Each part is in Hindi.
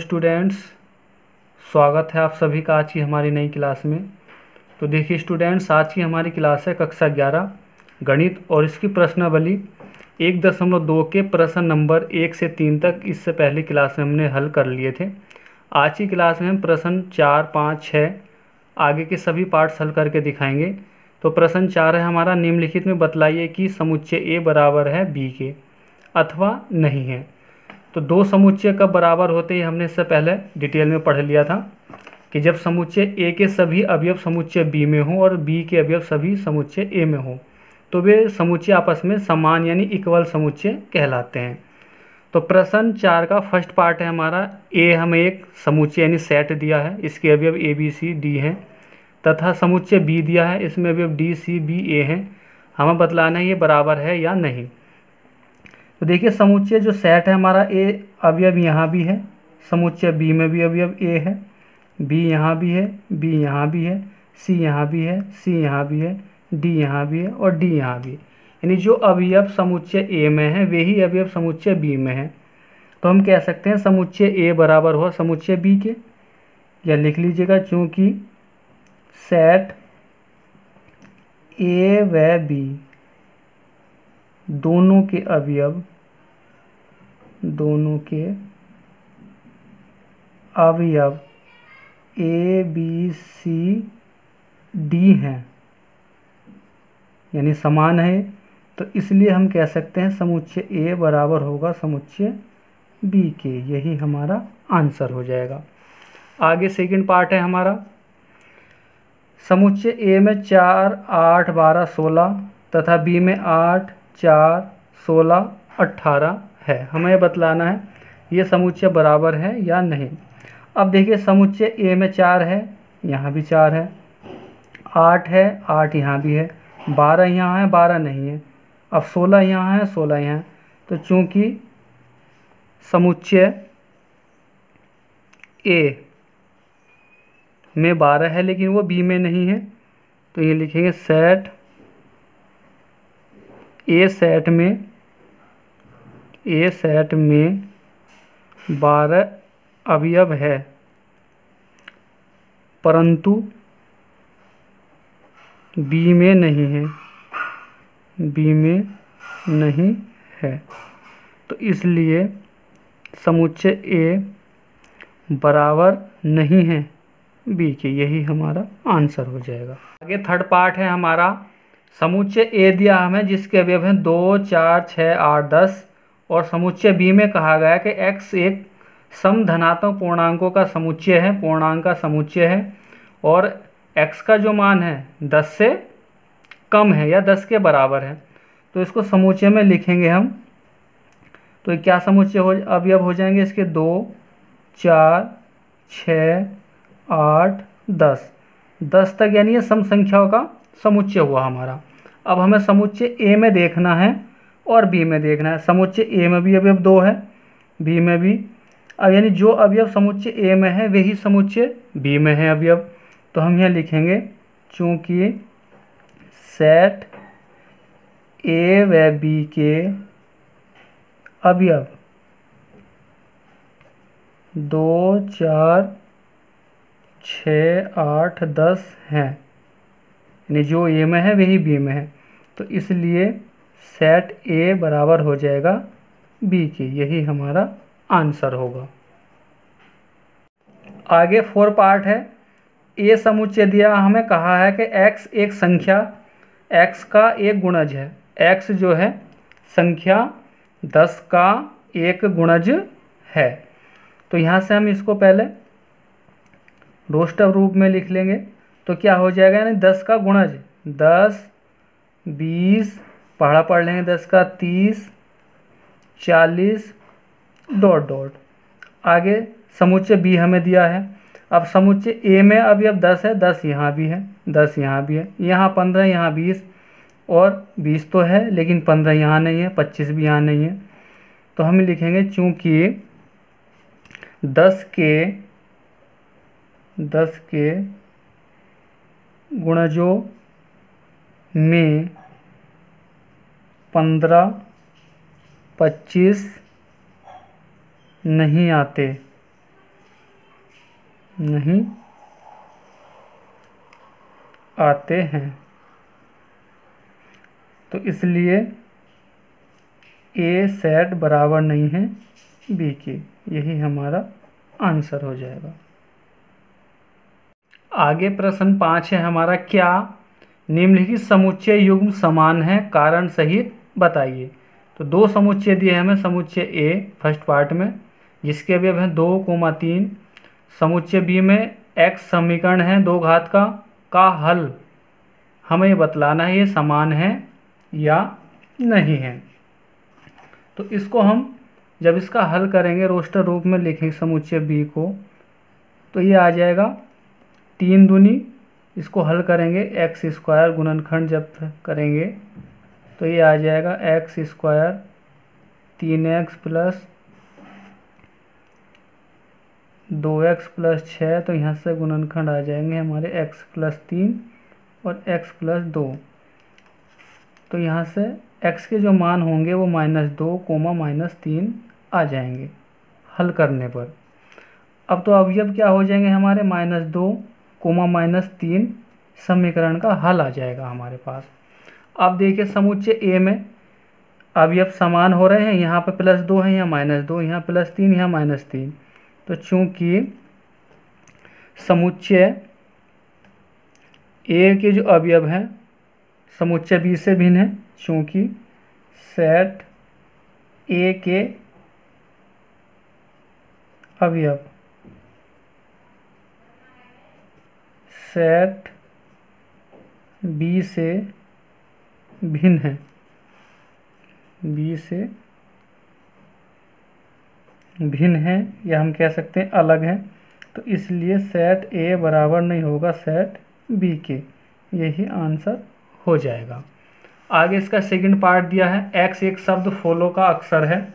स्टूडेंट्स, स्वागत है आप सभी का आज की हमारी नई क्लास में। तो देखिए स्टूडेंट्स, आज की हमारी क्लास है कक्षा 11 गणित और इसकी प्रश्नावली 1.2 के प्रश्न नंबर 1 से 3 तक इससे पहली क्लास में हमने हल कर लिए थे। आज की क्लास में हम प्रश्न 4, 5, 6 आगे के सभी पार्ट्स हल करके दिखाएंगे। तो प्रश्न 4 है हमारा, निम्नलिखित में बतलाइए कि समुच्चय A बराबर है B के अथवा नहीं है। तो दो समुच्चय कब बराबर होते हैं हमने इससे पहले डिटेल में पढ़ लिया था कि जब समुच्चय A के सभी अवयव समुच्चय B में हो और B के अवयव सभी समुच्चय A में हो तो वे समुच्चय आपस में समान यानी इक्वल समुच्चय कहलाते हैं। तो प्रश्न 4 का फर्स्ट पार्ट है हमारा, A हमें एक समुच्चय यानी सेट दिया है, इसके अवयव A B C D हैं तथा समुच्चय B दिया है, इसमें अवयव D C B A हैं। हमें बतलाना है ये बराबर है या नहीं। तो देखिए समुच्चय जो सेट है हमारा A अवयव यहाँ भी है, समुच्चय B में भी अवयव A है, B यहाँ भी है, B यहाँ भी है, C यहाँ भी है, C यहाँ भी है, D यहाँ भी है और D यहाँ भी है। यानी जो अवयव समुच्चय A में है वे ही अवयव समुच्चय B में है। तो हम कह सकते हैं समुच्चय A बराबर हुआ समुच्चय B के, या लिख लीजिएगा चूँकि सेट A व B दोनों के अवयव A B C D हैं यानी समान है, तो इसलिए हम कह सकते हैं समुच्चय A बराबर होगा समुच्चय B के। यही हमारा आंसर हो जाएगा। आगे सेकंड पार्ट है हमारा, समुच्चय A में 4, 8, 12, 16 तथा B में 8, 4, 16, 18 है। हमें बतलाना है ये समुच्चय बराबर है या नहीं। अब देखिए समुच्चय A में 4 है, यहाँ भी 4 है, 8 है, 8 यहाँ भी है, 12 यहाँ है, 12 नहीं है, अब 16 यहाँ है, 16 यहाँ है। तो चूँकि समुच्चय A में 12 है लेकिन वो B में नहीं है, तो ये लिखेंगे सेट A सेट में 12 अवयव है परंतु B में नहीं है, तो इसलिए समुच्चय A बराबर नहीं है B के। यही हमारा आंसर हो जाएगा। आगे थर्ड पार्ट है हमारा, समुच्चय A दिया हमें जिसके अवयव हैं 2, 4, 6, 8, 10 और समुच्चय B में कहा गया कि x एक समधनात्मक पूर्णांकों का समुच्चय है, पूर्णांक का समुच्चय है और x का जो मान है 10 से कम है या 10 के बराबर है। तो इसको समुच्चय में लिखेंगे हम, तो क्या समुच्चय अवयव हो जाएंगे इसके 2, 4, 6, 8, 10 तक, यानी ये सम संख्याओं का समुच्चय हुआ हमारा। अब हमें समुच्चय A में देखना है और B में देखना है। समुच्चय A में भी अवयव 2 है, B में भी, अब यानी जो अवयव समुच्चय A में है वही समुच्चय B में है अवयव। तो हम यहाँ लिखेंगे चूँकि सेट A व B के अवयव 2, 4, 6, 8, 10 हैं, यानी जो A में है वही B में है, तो इसलिए सेट A बराबर हो जाएगा B के। यही हमारा आंसर होगा। आगे 4 पार्ट है, A समुच्चय दिया हमें, कहा है कि x एक संख्या x का एक गुणज है। x जो है संख्या 10 का एक गुणज है। तो यहाँ से हम इसको पहले रोस्टर रूप में लिख लेंगे, तो क्या हो जाएगा, यानी 10 का गुणज 10, 20 पढ़ लेंगे, 10 का 30, 40 ... आगे समुच्चय B हमें दिया है। अब समुच्चय A में अवयव 10 है, 10 यहाँ भी है, 10 यहाँ भी है, यहाँ 15, यहाँ 20 और 20 तो है लेकिन 15 यहाँ नहीं है, 25 भी यहाँ नहीं है। तो हम लिखेंगे चूँकि 10 के गुणजों में 15, 25 नहीं आते, नहीं आते हैं। तो इसलिए ए सेट बराबर नहीं है बी के, यही हमारा आंसर हो जाएगा। आगे प्रश्न 5 है हमारा, क्या निम्नलिखित समुच्चय युग्म समान है, कारण सहित बताइए। तो दो समुच्चय दिए हमें, समुच्चय ए फर्स्ट पार्ट में जिसके अवयव हैं 2, 3, समुच्चय बी में एक्स समीकरण है 2 घात का हल हमें ये बतलाना है ये समान है या नहीं है। तो इसको हम जब इसका हल करेंगे रोस्टर रूप में लिखेंगे समुच्चय बी को, तो ये आ जाएगा 3 दूनी, इसको हल करेंगे एक्स स्क्वायर गुणनखंड जब करेंगे तो ये आ जाएगा x square 3x plus 2x plus 6, तो यहाँ से गुणनखंड आ जाएंगे हमारे x प्लस 3 और x प्लस 2। तो यहाँ से x के जो मान होंगे वो -2, -3 आ जाएंगे हल करने पर। अब तो अवयव क्या हो जाएंगे हमारे -2, -3 समीकरण का हल आ जाएगा हमारे पास। अब देखिए समुच्चय ए में अवयव समान हो रहे हैं, यहाँ पे +2 है, यहाँ -2, यहाँ +3, यहाँ -3। तो चूंकि समुच्चय ए के जो अवयव हैं समुच्चय बी से भिन्न है, चूंकि सेट ए के अवयव सेट बी से भिन्न है, बी से भिन्न है या हम कह सकते हैं अलग है, तो इसलिए सेट ए बराबर नहीं होगा सेट बी के, यही आंसर हो जाएगा। आगे इसका सेकंड पार्ट दिया है, एक्स एक शब्द फॉलो का अक्षर है,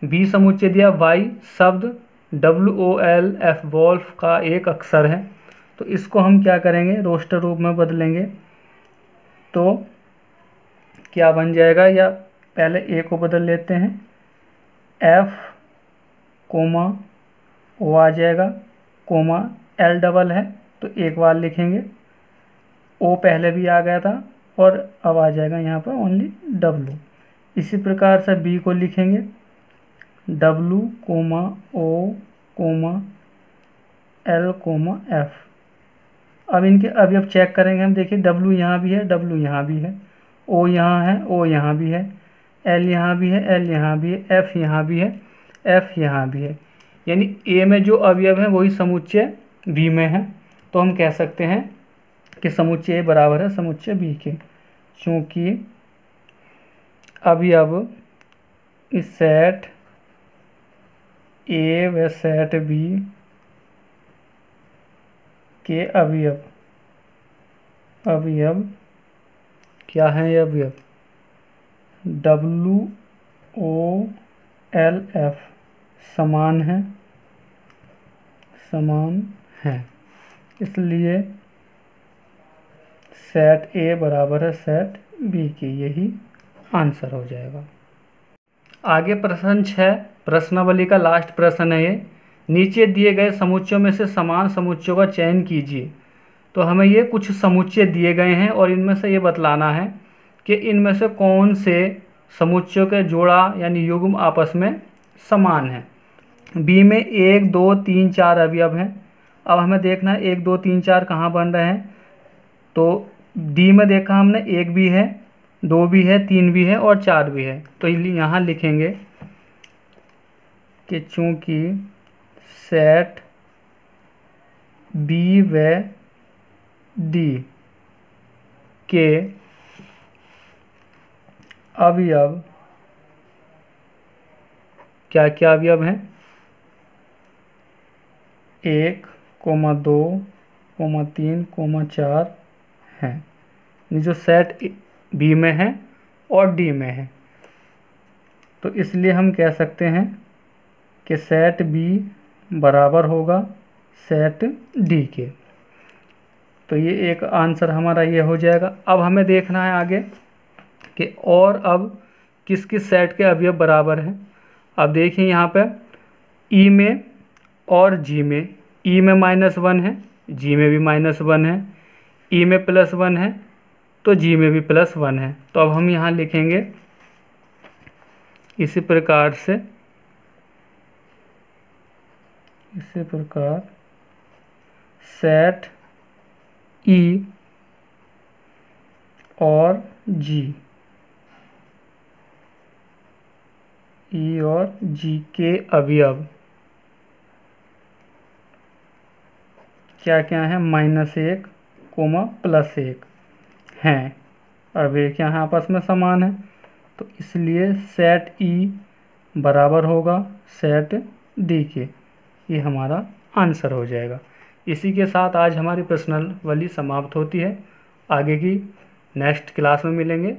बी समुच्चय दिया वाई शब्द WOLF वॉल्फ का एक अक्षर है। तो इसको हम क्या करेंगे रोस्टर रूप में बदलेंगे, तो क्या बन जाएगा, या पहले ए को बदल लेते हैं, F कोमा ओ आ जाएगा, कोमा L डबल है तो एक बार लिखेंगे, ओ पहले भी आ गया था और अब आ जाएगा यहाँ पर ओनली W। इसी प्रकार से बी को लिखेंगे W, O, L, F। अब इनके अवयव चेक करेंगे हम, देखिए W यहाँ भी है, W यहाँ भी है, O यहाँ है, O यहाँ भी है, L यहाँ भी है, L यहाँ भी है, F यहाँ भी है, F यहाँ भी है। यानी A में जो अवयव है वही समुच्चय B में है। तो हम कह सकते हैं कि समुच्चय A बराबर है समुच्चय B के, चूँकि अवयव इस सेट A व सेट B के अवयव क्या है, ये अवयव WOLF समान है, इसलिए सेट A बराबर है सेट B की, यही आंसर हो जाएगा। आगे प्रश्न 6 प्रश्नावली का लास्ट प्रश्न है ये, नीचे दिए गए समुच्चयों में से समान समुच्चयों का चयन कीजिए। तो हमें ये कुछ समुच्चय दिए गए हैं और इनमें से ये बतलाना है कि इनमें से कौन से समुच्चयों के जोड़ा यानी युग्म आपस में समान है। बी में 1, 2, 3, 4 अवयव हैं। अब हमें देखना है 1, 2, 3, 4 कहाँ बन रहे हैं। तो डी में देखा हमने 1 भी है, 2 भी है, 3 भी है और 4 भी है। तो यहाँ लिखेंगे कि चूंकि सेट बी व डी के अवयव क्या क्या अवयव हैं, 1, 2, 3, 4 हैं, जो सेट बी में है और डी में है। तो इसलिए हम कह सकते हैं कि सेट बी बराबर होगा सेट डी के। तो ये एक आंसर हमारा ये हो जाएगा। अब हमें देखना है आगे कि और अब किस किस सेट के अवयव बराबर हैं। अब देखिए यहाँ पे ई में और जी में ई में -1 है, जी में भी -1 है, ई में +1 है तो जी में भी +1 है। तो अब हम यहाँ लिखेंगे इसी प्रकार सेट ई और जी के अवयव क्या क्या है, -1, +1 हैं। अब ये क्या है, आपस में समान है, तो इसलिए सेट ई बराबर होगा सेट डी के। ये हमारा आंसर हो जाएगा। इसी के साथ आज हमारी प्रश्नावली समाप्त होती है। आगे की नेक्स्ट क्लास में मिलेंगे।